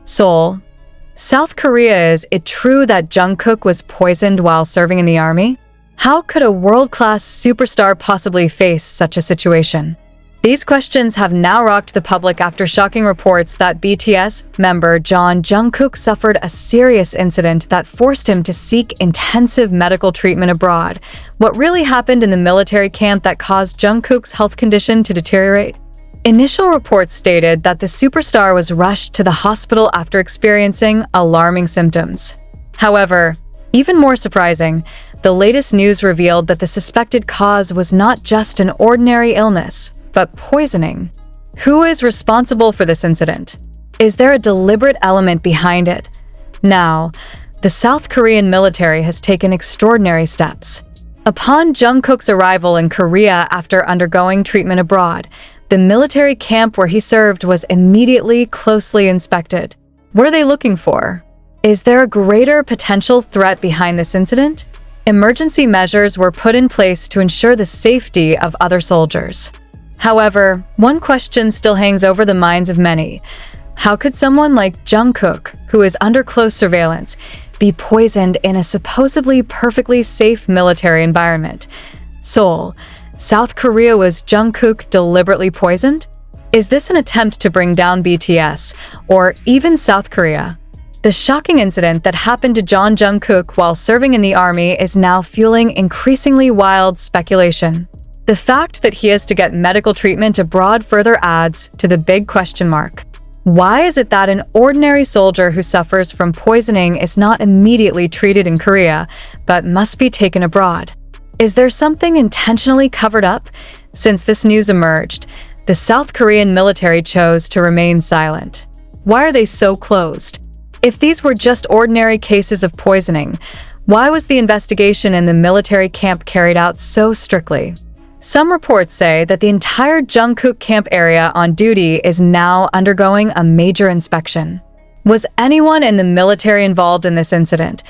Seoul, South Korea. Is it true that Jungkook was poisoned while serving in the army? How could a world-class superstar possibly face such a situation? These questions have now rocked the public after shocking reports that BTS member Jungkook suffered a serious incident that forced him to seek intensive medical treatment abroad. What really happened in the military camp that caused Jungkook's health condition to deteriorate? Initial reports stated that the superstar was rushed to the hospital after experiencing alarming symptoms. However, even more surprising, the latest news revealed that the suspected cause was not just an ordinary illness, but poisoning. Who is responsible for this incident? Is there a deliberate element behind it? Now, the South Korean military has taken extraordinary steps. Upon Jungkook's arrival in Korea after undergoing treatment abroad, the military camp where he served was immediately closely inspected. What are they looking for? Is there a greater potential threat behind this incident? Emergency measures were put in place to ensure the safety of other soldiers. However, one question still hangs over the minds of many. How could someone like Jungkook, who is under close surveillance, be poisoned in a supposedly perfectly safe military environment? Seoul, South Korea. Was Jungkook deliberately poisoned? Is this an attempt to bring down BTS or even South Korea? The shocking incident that happened to Jungkook while serving in the army is now fueling increasingly wild speculation. The fact that he has to get medical treatment abroad further adds to the big question mark. Why is it that an ordinary soldier who suffers from poisoning is not immediately treated in Korea, but must be taken abroad? Is there something intentionally covered up? Since this news emerged, the South Korean military chose to remain silent. Why are they so closed? If these were just ordinary cases of poisoning, why was the investigation in the military camp carried out so strictly? Some reports say that the entire Jungkook camp area on duty is now undergoing a major inspection. Was anyone in the military involved in this incident?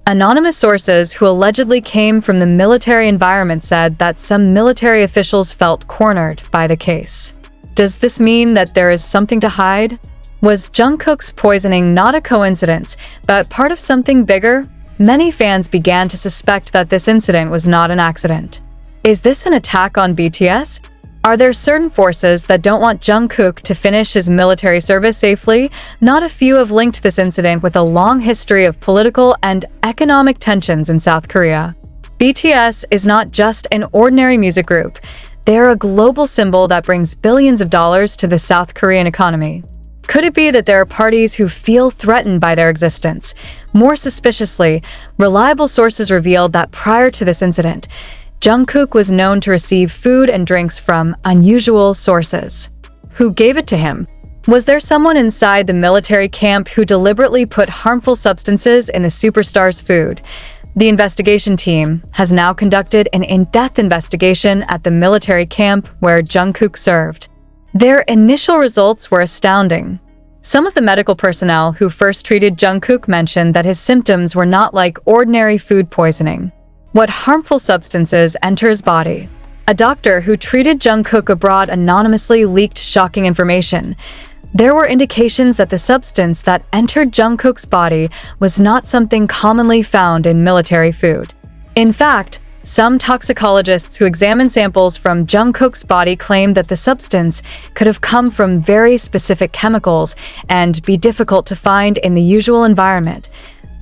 Anonymous sources who allegedly came from the military environment said that some military officials felt cornered by the case. Does this mean that there is something to hide? Was Jungkook's poisoning not a coincidence, but part of something bigger? Many fans began to suspect that this incident was not an accident. Is this an attack on BTS? Are there certain forces that don't want Jungkook to finish his military service safely? Not a few have linked this incident with a long history of political and economic tensions in South Korea. BTS is not just an ordinary music group. They are a global symbol that brings billions of dollars to the South Korean economy. Could it be that there are parties who feel threatened by their existence? More suspiciously, reliable sources revealed that prior to this incident, Jungkook was known to receive food and drinks from unusual sources. Who gave it to him? Was there someone inside the military camp who deliberately put harmful substances in the superstar's food? The investigation team has now conducted an in-depth investigation at the military camp where Jungkook served. Their initial results were astounding. Some of the medical personnel who first treated Jungkook mentioned that his symptoms were not like ordinary food poisoning. What harmful substances enter his body? A doctor who treated Jungkook abroad anonymously leaked shocking information. There were indications that the substance that entered Jungkook's body was not something commonly found in military food. In fact, some toxicologists who examined samples from Jungkook's body claimed that the substance could have come from very specific chemicals and be difficult to find in the usual environment.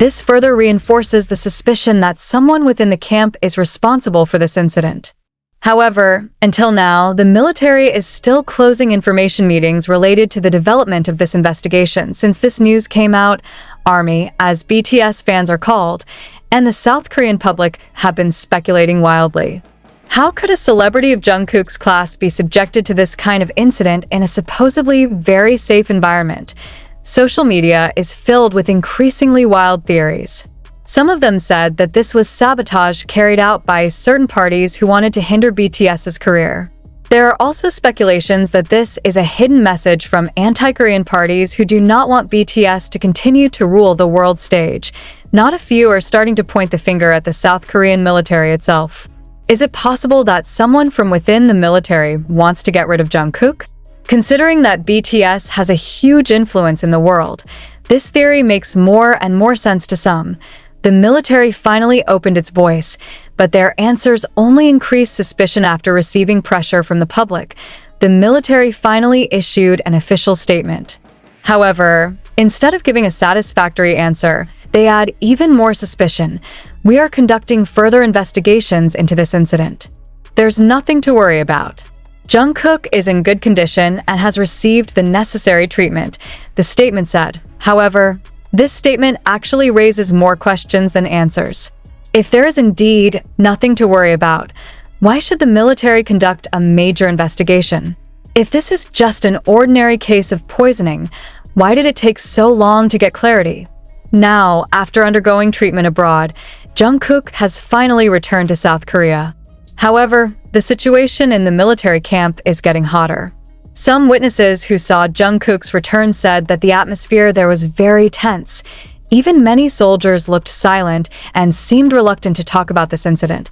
This further reinforces the suspicion that someone within the camp is responsible for this incident. However, until now, the military is still closing information meetings related to the development of this investigation since this news came out. Army, as BTS fans are called, and the South Korean public have been speculating wildly. How could a celebrity of Jungkook's class be subjected to this kind of incident in a supposedly very safe environment? Social media is filled with increasingly wild theories. Some of them said that this was sabotage carried out by certain parties who wanted to hinder BTS's career. There are also speculations that this is a hidden message from anti-Korean parties who do not want BTS to continue to rule the world stage. Not a few are starting to point the finger at the South Korean military itself. Is it possible that someone from within the military wants to get rid of Jungkook? Considering that BTS has a huge influence in the world, This theory makes more and more sense to some. The military finally opened its voice, but their answers only increased suspicion after receiving pressure from the public. The military finally issued an official statement. However, instead of giving a satisfactory answer, they add even more suspicion. We are conducting further investigations into this incident. There's nothing to worry about. Jungkook is in good condition and has received the necessary treatment, the statement said. However, this statement actually raises more questions than answers. If there is indeed nothing to worry about, why should the military conduct a major investigation? If this is just an ordinary case of poisoning, why did it take so long to get clarity? Now, after undergoing treatment abroad, Jungkook has finally returned to South Korea. However, the situation in the military camp is getting hotter. Some witnesses who saw Jungkook's return said that the atmosphere there was very tense. Even many soldiers looked silent and seemed reluctant to talk about this incident.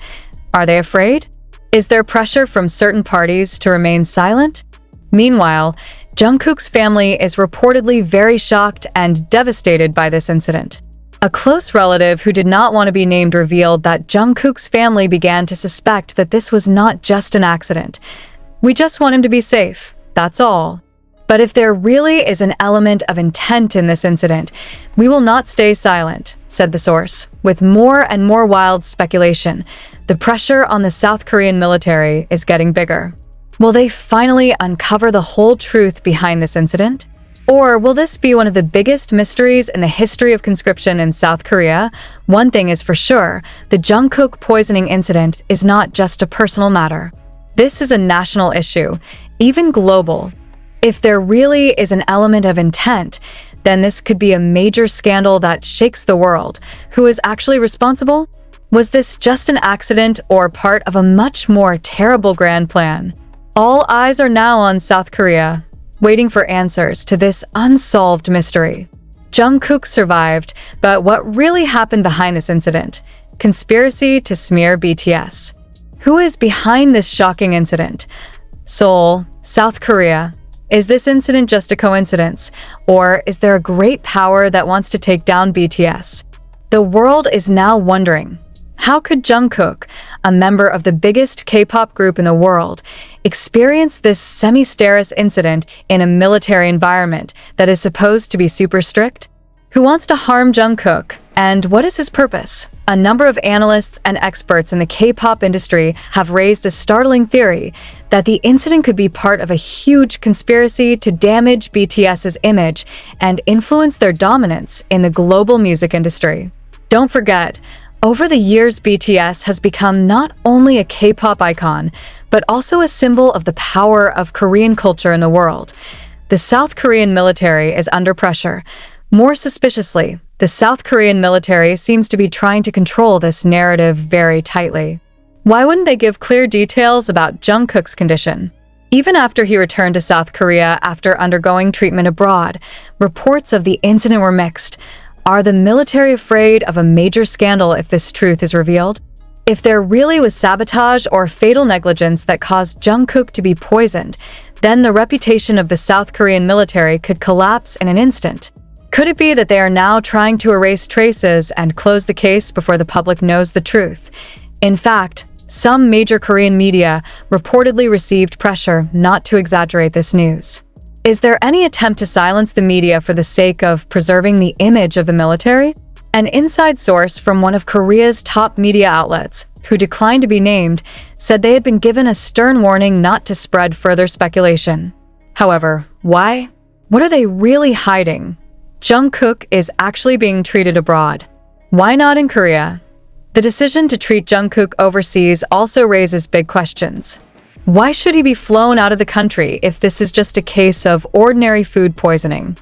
Are they afraid? Is there pressure from certain parties to remain silent? Meanwhile, Jungkook's family is reportedly very shocked and devastated by this incident. A close relative who did not want to be named revealed that Jungkook's family began to suspect that this was not just an accident. We just want him to be safe, that's all. But if there really is an element of intent in this incident, we will not stay silent, said the source, with more and more wild speculation. The pressure on the South Korean military is getting bigger. Will they finally uncover the whole truth behind this incident? Or will this be one of the biggest mysteries in the history of conscription in South Korea? One thing is for sure, the Jungkook poisoning incident is not just a personal matter. This is a national issue, even global. If there really is an element of intent, then this could be a major scandal that shakes the world. Who is actually responsible? Was this just an accident or part of a much more terrible grand plan? All eyes are now on South Korea, waiting for answers to this unsolved mystery. Jungkook survived, but what really happened behind this incident? Conspiracy to smear BTS. Who is behind this shocking incident? Seoul, South Korea. Is this incident just a coincidence, or is there a great power that wants to take down BTS? The world is now wondering, how could Jungkook, a member of the biggest K-pop group in the world, experience this semi-sterile incident in a military environment that is supposed to be super strict? Who wants to harm Jungkook, and what is his purpose? A number of analysts and experts in the K-pop industry have raised a startling theory that the incident could be part of a huge conspiracy to damage BTS's image and influence their dominance in the global music industry. Don't forget, over the years, BTS has become not only a K-pop icon, but also a symbol of the power of Korean culture in the world. The South Korean military is under pressure. More suspiciously, the South Korean military seems to be trying to control this narrative very tightly. Why wouldn't they give clear details about Jungkook's condition? Even after he returned to South Korea after undergoing treatment abroad, reports of the incident were mixed. Are the military afraid of a major scandal if this truth is revealed? If there really was sabotage or fatal negligence that caused Jungkook to be poisoned, then the reputation of the South Korean military could collapse in an instant. Could it be that they are now trying to erase traces and close the case before the public knows the truth? In fact, some major Korean media reportedly received pressure not to exaggerate this news. Is there any attempt to silence the media for the sake of preserving the image of the military? An inside source from one of Korea's top media outlets, who declined to be named, said they had been given a stern warning not to spread further speculation. However, why? What are they really hiding? Jungkook is actually being treated abroad. Why not in Korea? The decision to treat Jungkook overseas also raises big questions. Why should he be flown out of the country if this is just a case of ordinary food poisoning?